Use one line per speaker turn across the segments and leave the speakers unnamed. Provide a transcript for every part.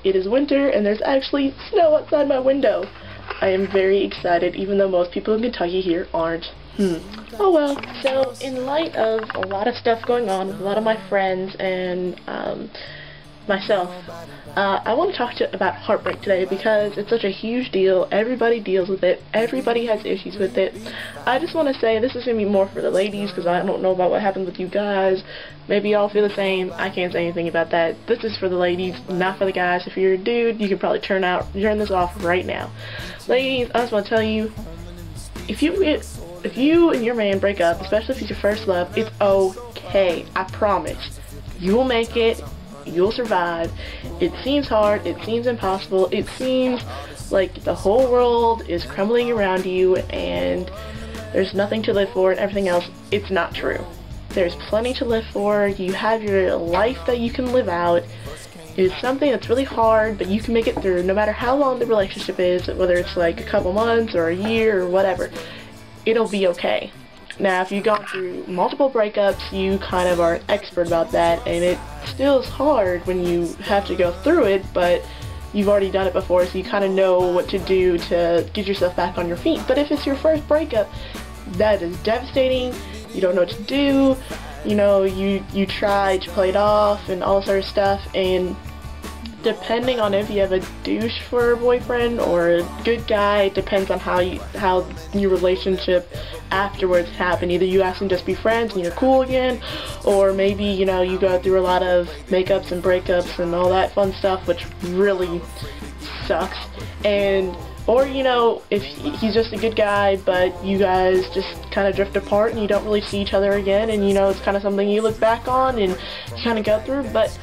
it is winter and there's actually snow outside my window. I am very excited, even though most people in Kentucky here aren't. Oh well. So, in light of a lot of stuff going on with a lot of my friends and myself, I want to talk about heartbreak today because it's such a huge deal. Everybody deals with it. Everybody has issues with it. I just want to say this is going to be more for the ladies because I don't know about what happened with you guys. Maybe y'all feel the same. I can't say anything about that. This is for the ladies, not for the guys. If you're a dude, you can probably turn this off right now. Ladies, I just want to tell you, if you and your man break up, especially if it's your first love, it's okay. I promise. You will make it. You'll survive. It seems hard. It seems impossible. It seems like the whole world is crumbling around you and there's nothing to live for and everything else. It's not true. There's plenty to live for. You have your life that you can live out. It's something that's really hard, but you can make it through no matter how long the relationship is, whether it's like a couple months or a year or whatever. It'll be okay. Now, if you've gone through multiple breakups, you kind of are an expert about that, and it still is hard when you have to go through it, but you've already done it before, so you kind of know what to do to get yourself back on your feet. But if it's your first breakup, that is devastating. You don't know what to do. You know, you try to play it off and all sort of stuff, and depending on if you have a douche for a boyfriend or a good guy, it depends on how your relationship afterwards happened. Either you guys can just be friends and you're cool again, or maybe, you know, you go through a lot of makeups and breakups and all that fun stuff, which really sucks. Or, you know, if he's just a good guy, but you guys just kind of drift apart and you don't really see each other again, and, you know, it's kind of something you look back on and you kind of go through, but,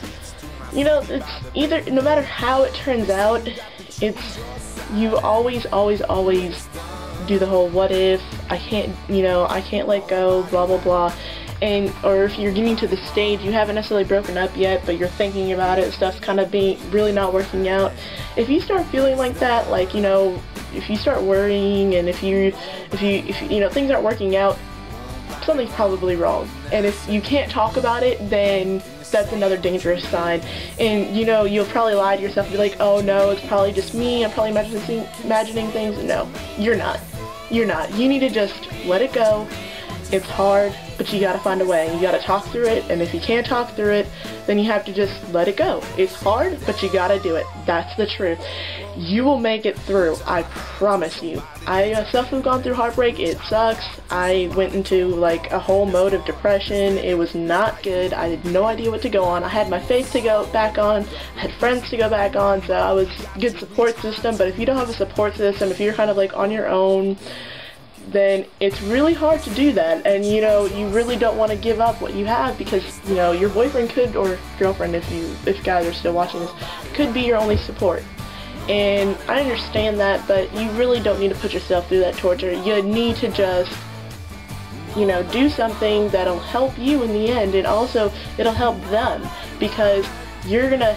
you know, it's either, no matter how it turns out, you always do the whole what if, I can't let go, blah blah blah. Or if you're getting to the stage, you haven't necessarily broken up yet, but you're thinking about it, stuff's kind of really not working out. If you start feeling like that, like, you know, if you start worrying and if you know things aren't working out, something's probably wrong. And if you can't talk about it, then that's another dangerous sign. And, you know, you'll probably lie to yourself and be like, oh no, it's probably just me, I'm probably imagining things. No, you're not. You're not. You need to just let it go. It's hard, but you gotta find a way. You gotta talk through it, and if you can't talk through it, then you have to just let it go. It's hard, but you gotta do it. That's the truth. You will make it through. I promise you. I myself have gone through heartbreak. It sucks. I went into like a whole mode of depression. It was not good. I had no idea what to go on. I had my faith to go back on. I had friends to go back on, so I was a good support system. But if you don't have a support system, if you're kind of like on your own, then it's really hard to do that, and you know, you really don't want to give up what you have, because you know, your boyfriend could, or girlfriend, if guys are still watching this, could be your only support. And I understand that, but you really don't need to put yourself through that torture. You need to just, you know, do something that'll help you in the end, and also it'll help them, because you're gonna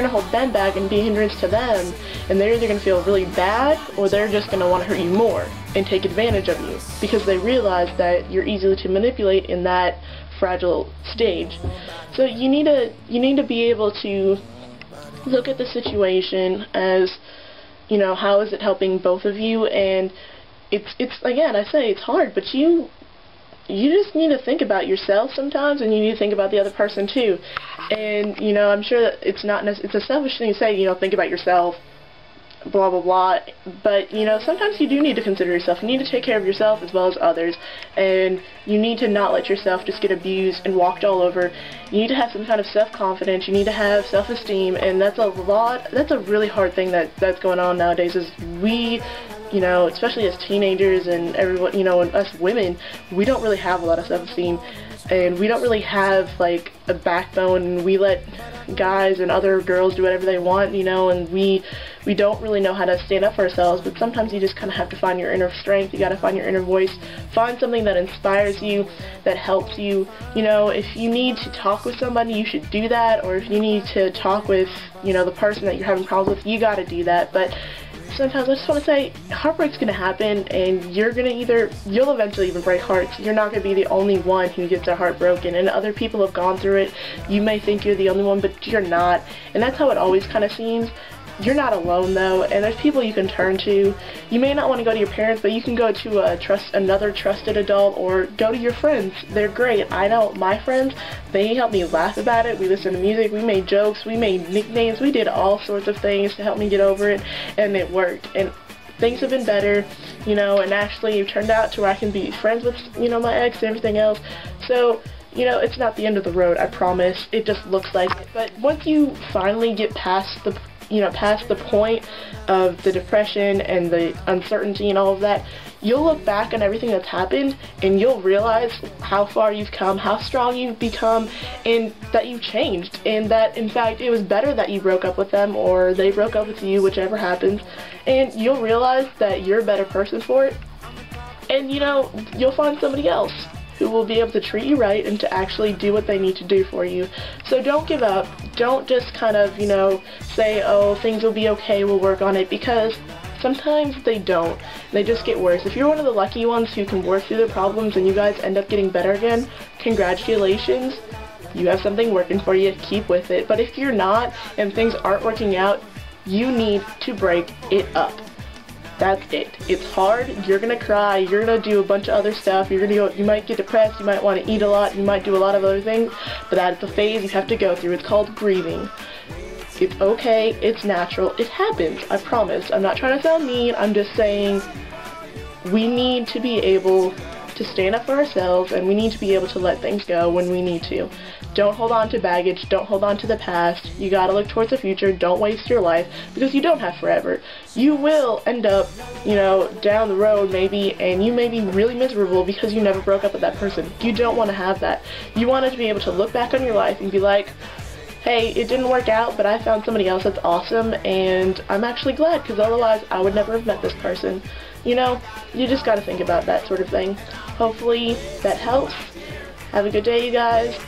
hold them back and be a hindrance to them, and they're either gonna feel really bad or they're just gonna want to hurt you more and take advantage of you because they realize that you're easy to manipulate in that fragile stage. So you need to be able to look at the situation as, you know, how is it helping both of you, and it's again, I say it's hard, but you just need to think about yourself sometimes, and you need to think about the other person too. And, you know, I'm sure that it's a selfish thing to say, you know, think about yourself, blah blah blah, but, you know, sometimes you do need to consider yourself. You need to take care of yourself as well as others, and you need to not let yourself just get abused and walked all over. You need to have some kind of self-confidence. You need to have self-esteem, and that's a really hard thing that's going on nowadays, is we, you know, especially as teenagers and everyone, you know, and us women, we don't really have a lot of self-esteem, and we don't really have like a backbone, and we let guys and other girls do whatever they want, you know, and we don't really know how to stand up for ourselves. But sometimes you just kind of have to find your inner strength. You got to find your inner voice, find something that inspires you, that helps you. You know, if you need to talk with somebody, you should do that, or if you need to talk with, you know, the person that you're having problems with, you got to do that. But sometimes I just want to say, heartbreak's going to happen, and you'll eventually even break hearts. You're not going to be the only one who gets their heart broken, and other people have gone through it. You may think you're the only one, but you're not, and that's how it always kind of seems. You're not alone though, and there's people you can turn to. You may not want to go to your parents, but you can go to another trusted adult, or go to your friends. They're great. I know my friends, they help me laugh about it. We listened to music, we made jokes, we made nicknames, we did all sorts of things to help me get over it, and it worked. And things have been better, and actually it turned out to where I can be friends with, my ex and everything else. So, it's not the end of the road, I promise. It just looks like it. But once you finally get past the point of the depression and the uncertainty and all of that, you'll look back on everything that's happened and you'll realize how far you've come, how strong you've become, and that you've changed, and that in fact it was better that you broke up with them or they broke up with you, whichever happens, and you'll realize that you're a better person for it, and you'll find somebody else who will be able to treat you right and to actually do what they need to do for you. So don't give up. Don't just kind of, say, oh, things will be okay, we'll work on it, because sometimes they don't. They just get worse. If you're one of the lucky ones who can work through the problems and you guys end up getting better again, congratulations. You have something working for you. Keep with it. But if you're not and things aren't working out, you need to break it up. That's it. It's hard, you're gonna cry, you're gonna do a bunch of other stuff, you might get depressed, you might want to eat a lot, you might do a lot of other things, but that's a phase you have to go through. It's called grieving. It's okay, it's natural, it happens, I promise. I'm not trying to sound mean, I'm just saying we need to be able to stand up for ourselves, and we need to be able to let things go when we need to. Don't hold on to baggage, don't hold on to the past. You gotta look towards the future, don't waste your life, because you don't have forever. You will end up, down the road maybe, and you may be really miserable because you never broke up with that person. You don't want to have that. You want to be able to look back on your life and be like, hey, it didn't work out, but I found somebody else that's awesome, and I'm actually glad, because otherwise I would never have met this person. You just gotta think about that sort of thing. Hopefully that helps. Have a good day, you guys.